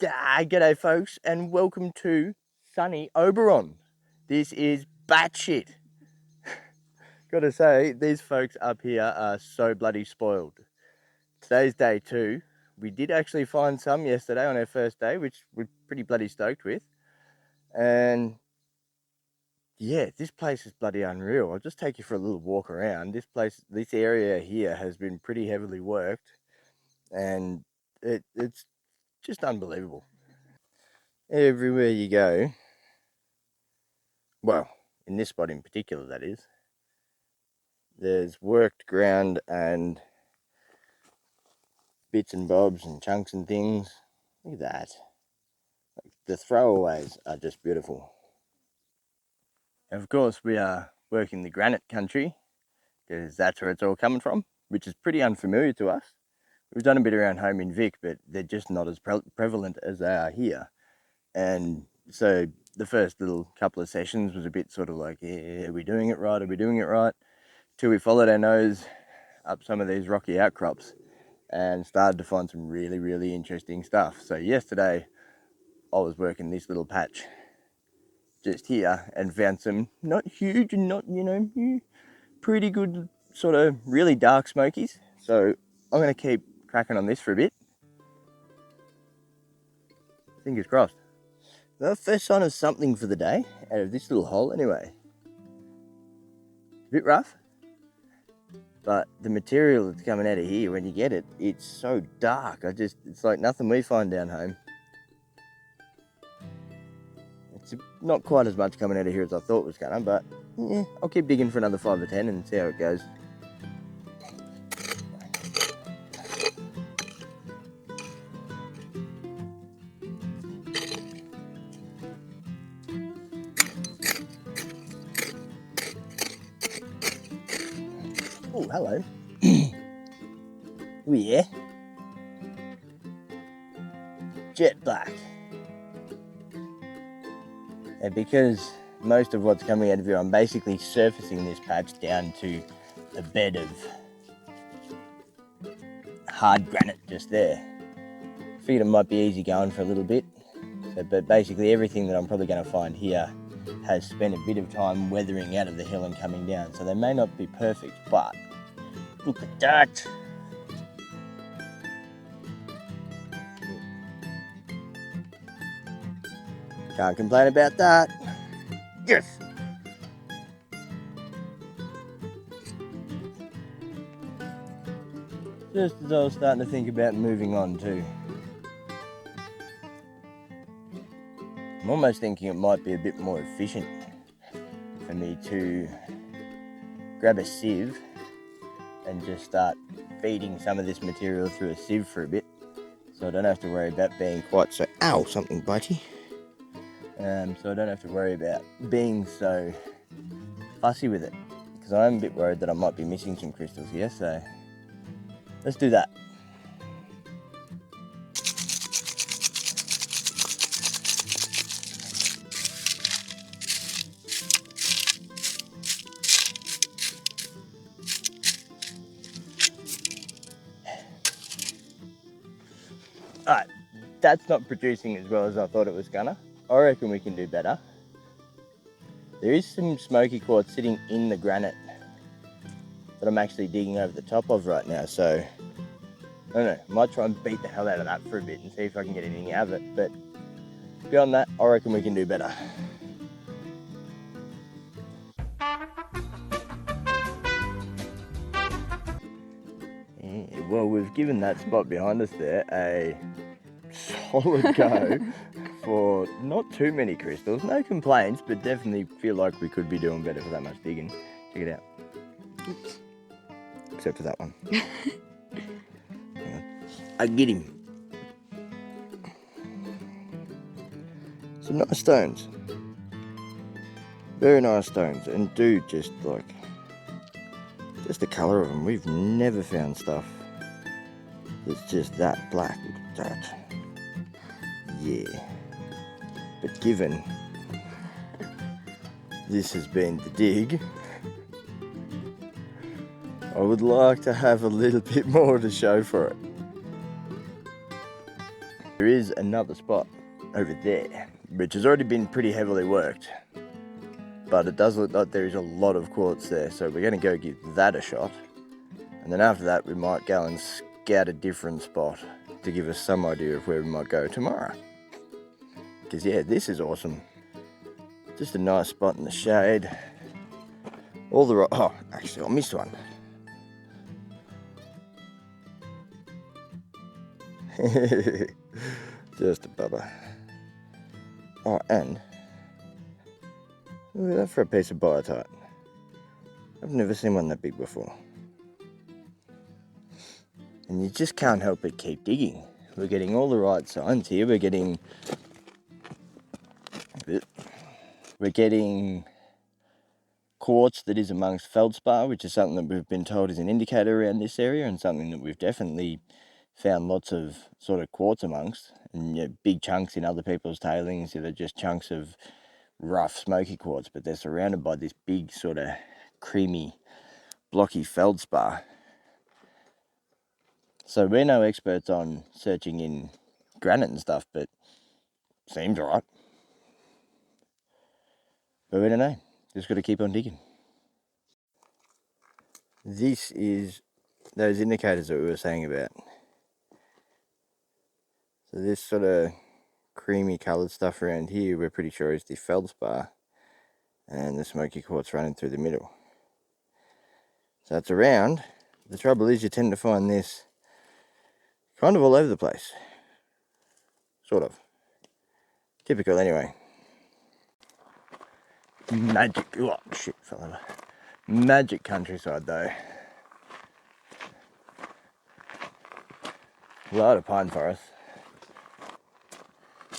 G'day folks, and welcome to sunny Oberon. This is batshit. Gotta say, these folks up here are so bloody spoiled. Today's day 2. We did actually find some yesterday on our first day, which we're pretty bloody stoked with. And yeah, this place is bloody unreal. I'll just take you for a little walk around. This area here has been pretty heavily worked, and it's just unbelievable. Everywhere you go, well, in this spot in particular, that is, there's worked ground and bits and bobs and chunks and things. Look at that. The throwaways are just beautiful. Of course, we are working the granite country because that's where it's all coming from, which is pretty unfamiliar to us. We've done a bit around home in Vic, but they're just not as prevalent as they are here. And so the first little couple of sessions was a bit sort of like, yeah, are we doing it right? Are we doing it right? Till we followed our nose up some of these rocky outcrops and started to find some really, really interesting stuff. So yesterday I was working this little patch just here and found some not huge and not, pretty good sort of really dark smokies. So I'm going to keep cracking on this for a bit. Fingers crossed. The first sign of something for the day out of this little hole anyway. A bit rough, but the material that's coming out of here, when you get it, it's so dark. It's like nothing we find down home. It's not quite as much coming out of here as I thought it was gonna, but yeah, I'll keep digging for another 5 or 10 and see how it goes. Oh, hello. Oh yeah. Jet black. And because most of what's coming out of here, I'm basically surfacing this patch down to the bed of hard granite just there. Figured it might be easy going for a little bit. But basically everything that I'm probably going to find here has spent a bit of time weathering out of the hill and coming down. So they may not be perfect, but look at that. Can't complain about that. Yes. Just as I was starting to think about moving on too. I'm almost thinking it might be a bit more efficient for me to grab a sieve and just start feeding some of this material through a sieve for a bit, so I don't have to worry about being quite so, ow, something bitey. So I don't have to worry about being so fussy with it, because I'm a bit worried that I might be missing some crystals here, so let's do that. Alright, that's not producing as well as I thought it was gonna. I reckon we can do better. There is some smoky quartz sitting in the granite that I'm actually digging over the top of right now, so I don't know, I might try and beat the hell out of that for a bit and see if I can get anything out of it, but beyond that, I reckon we can do better. Yeah, well, we've given that spot behind us there a solid go for not too many crystals. No complaints, but definitely feel like we could be doing better for that much digging. Check it out. Oops. Except for that one. I get him. Some nice stones. Very nice stones, and dude, just the colour of them. We've never found stuff that's just that black. Look at that. Yeah. But given this has been the dig, I would like to have a little bit more to show for it. There is another spot over there, which has already been pretty heavily worked, but it does look like there is a lot of quartz there, so we're going to go give that a shot, and then after that we might go and scout a different spot to give us some idea of where we might go tomorrow. Because yeah, this is awesome. Just a nice spot in the shade. All the right. Oh, actually, I missed one. Just a bubba. Oh, and look at that for a piece of biotite. I've never seen one that big before. And you just can't help but keep digging. We're getting all the right signs here. We're getting quartz that is amongst feldspar, which is something that we've been told is an indicator around this area, and something that we've definitely found lots of sort of quartz amongst, and you know, big chunks in other people's tailings that are just chunks of rough smoky quartz, but they're surrounded by this big sort of creamy blocky feldspar. So we're no experts on searching in granite and stuff, but seems alright. But we don't know, just got to keep on digging. This is those indicators that we were saying about. So this sort of creamy coloured stuff around here, we're pretty sure is the feldspar, and the smoky quartz running through the middle. So it's around. The trouble is you tend to find this kind of all over the place. Sort of. Typical anyway. Magic. Oh shit, fell over. Magic countryside though. A lot of pine forest.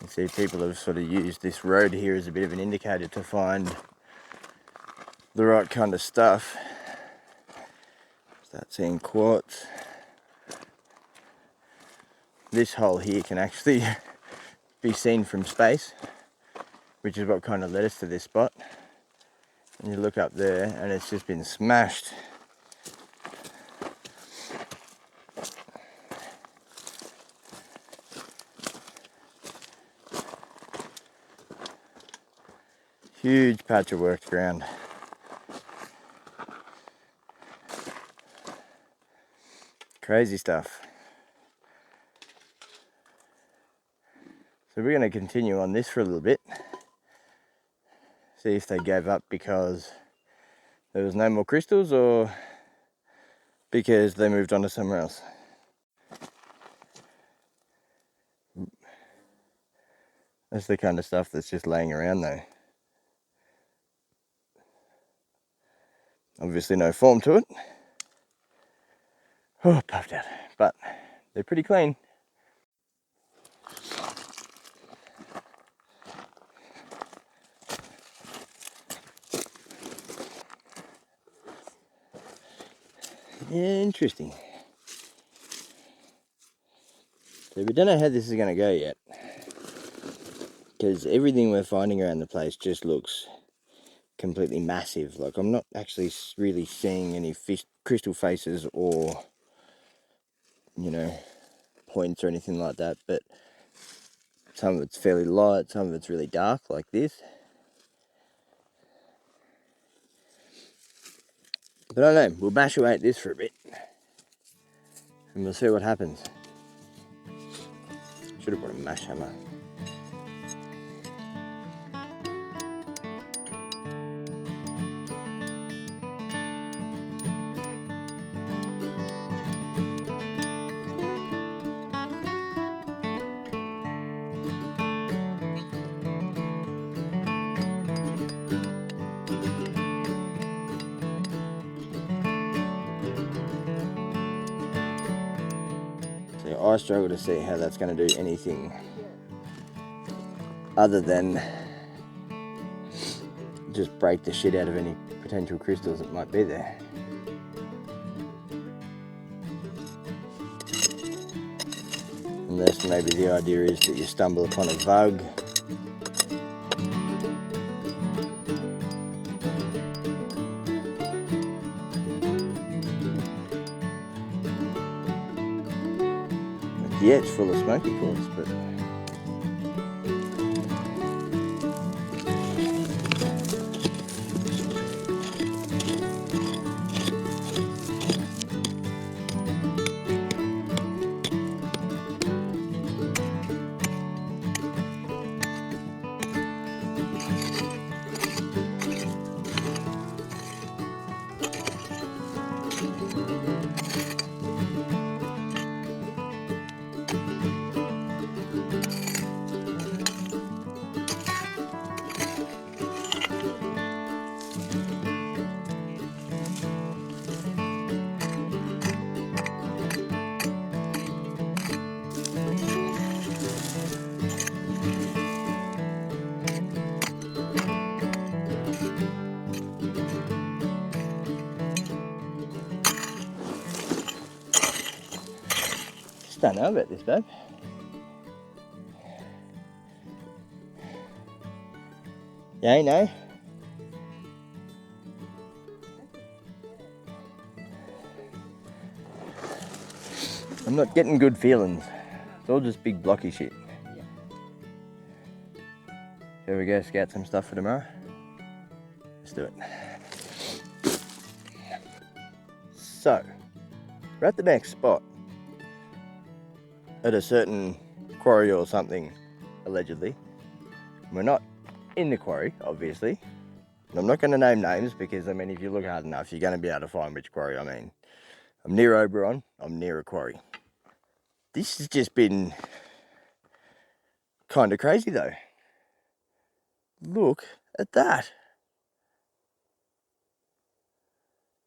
You see people have sort of used this road here as a bit of an indicator to find the right kind of stuff. Start seeing quartz. This hole here can actually be seen from space, which is what kind of led us to this spot. And you look up there and it's just been smashed. Huge patch of worked ground. Crazy stuff. So we're going to continue on this for a little bit. See if they gave up because there was no more crystals or because they moved on to somewhere else. That's the kind of stuff that's just laying around though. Obviously no form to it. Oh, puffed out. But they're pretty clean. Interesting. So we don't know how this is going to go yet, because everything we're finding around the place just looks completely massive. Like I'm not actually really seeing any crystal faces or, you know, points or anything like that, but some of it's fairly light, some of it's really dark like this. But I don't know, we'll bash away at this for a bit and we'll see what happens. Should have brought a mash hammer. I struggle to see how that's going to do anything other than just break the shit out of any potential crystals that might be there. Unless maybe the idea is that you stumble upon a vug. Yeah, it's full of smoky quartz, but just don't know about this, babe. Yeah, no. I'm not getting good feelings. It's all just big blocky shit. Shall we go scout some stuff for tomorrow? Let's do it. So, we're at the next spot at a certain quarry or something, allegedly. We're not in the quarry, obviously. I'm not going to name names because, I mean, if you look hard enough, you're going to be able to find which quarry I mean. I'm near Oberon, I'm near a quarry. This has just been kind of crazy though. Look at that.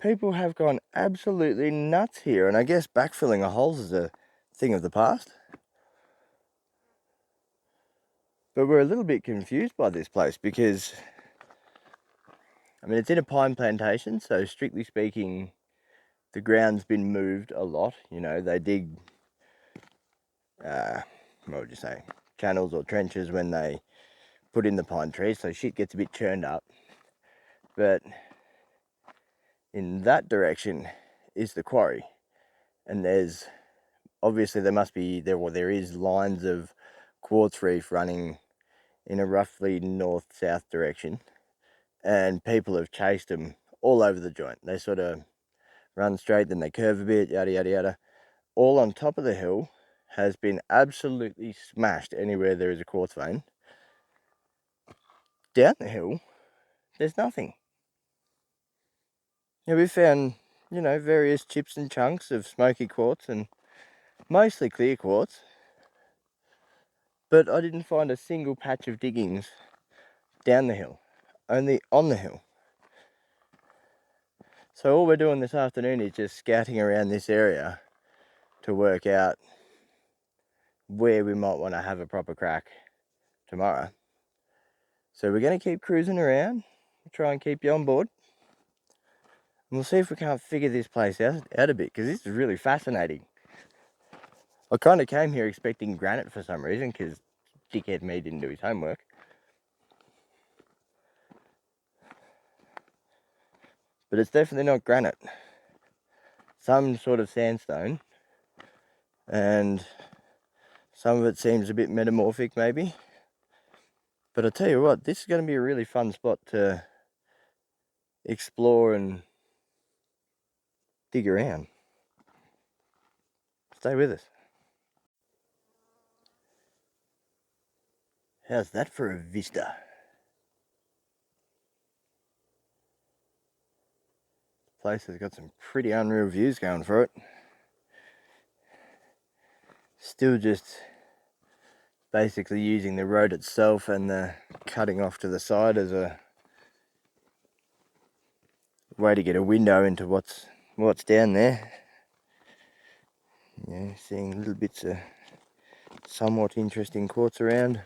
People have gone absolutely nuts here, and I guess backfilling a holes is a thing of the past. But we're a little bit confused by this place because, I mean, it's in a pine plantation, so strictly speaking, the ground's been moved a lot. You know, they dig, what would you say, channels or trenches when they put in the pine trees, so shit gets a bit churned up. But in that direction is the quarry, and there's obviously there is lines of quartz reef running in a roughly north-south direction, and people have chased them all over the joint. They sort of run straight, then they curve a bit, yada yada yada. All on top of the hill has been absolutely smashed anywhere there is a quartz vein. Down the hill, there's nothing. Yeah, we found, you know, various chips and chunks of smoky quartz and mostly clear quartz, but I didn't find a single patch of diggings down the hill, only on the hill. So all we're doing this afternoon is just scouting around this area to work out where we might want to have a proper crack tomorrow. So we're going to keep cruising around, try and keep you on board. And we'll see if we can't figure this place out a bit, because this is really fascinating. I kind of came here expecting granite for some reason, because dickhead me didn't do his homework. But it's definitely not granite. Some sort of sandstone, and some of it seems a bit metamorphic maybe. But I tell you what, this is going to be a really fun spot to explore and dig around. Stay with us. How's that for a vista? This place has got some pretty unreal views going for it. Still just basically using the road itself and the cutting off to the side as a way to get a window into what's down there. Yeah, seeing little bits of somewhat interesting quartz around.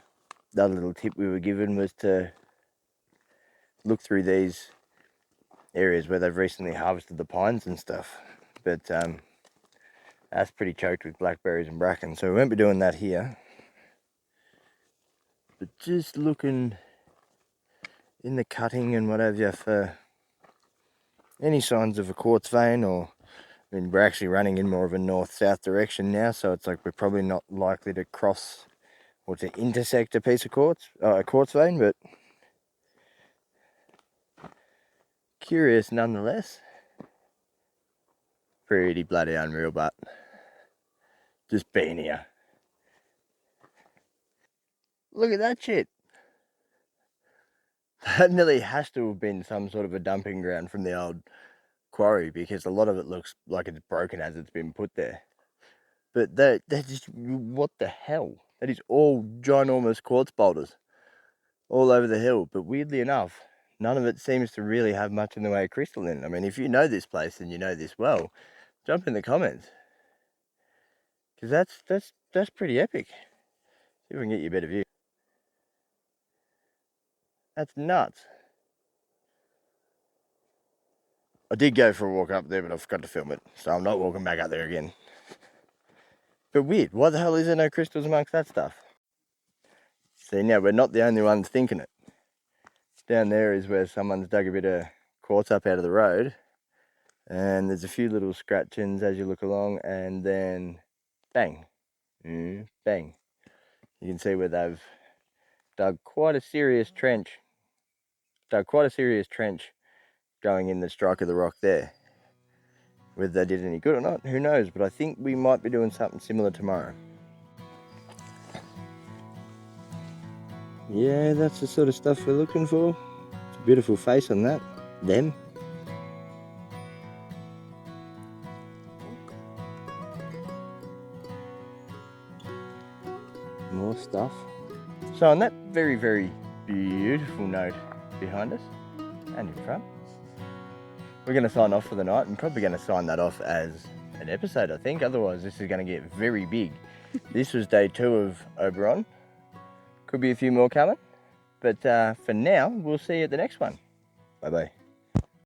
The other little tip we were given was to look through these areas where they've recently harvested the pines and stuff, but that's pretty choked with blackberries and bracken, so we won't be doing that here. But just looking in the cutting and what have you for any signs of a quartz vein or I mean, we're actually running in more of a north-south direction now, so it's like we're probably not likely to cross or to intersect a piece of quartz vein, but curious nonetheless. Pretty bloody unreal, but just being here. Look at that shit. That nearly has to have been some sort of a dumping ground from the old quarry, because a lot of it looks like it's broken as it's been put there. But that just, what the hell? That is all ginormous quartz boulders all over the hill. But weirdly enough, none of it seems to really have much in the way of crystal in it. I mean, if you know this place and you know this well, jump in the comments, because that's pretty epic. See if we can get you a better view. That's nuts. I did go for a walk up there, but I forgot to film it, so I'm not walking back up there again. But weird, why the hell is there no crystals amongst that stuff? See, now we're not the only ones thinking it. Down there is where someone's dug a bit of quartz up out of the road, and there's a few little scratchings as you look along, and then bang, bang. You can see where they've dug quite a serious trench. Going in the strike of the rock there. Whether they did any good or not, who knows, but I think we might be doing something similar tomorrow. Yeah, that's the sort of stuff we're looking for. It's a beautiful face on that. Them. More stuff. So on that very, very beautiful note behind us and in front, we're going to sign off for the night. I'm probably going to sign that off as an episode, I think. Otherwise, this is going to get very big. This was day 2 of Oberon. Could be a few more coming. But for now, we'll see you at the next one. Bye-bye.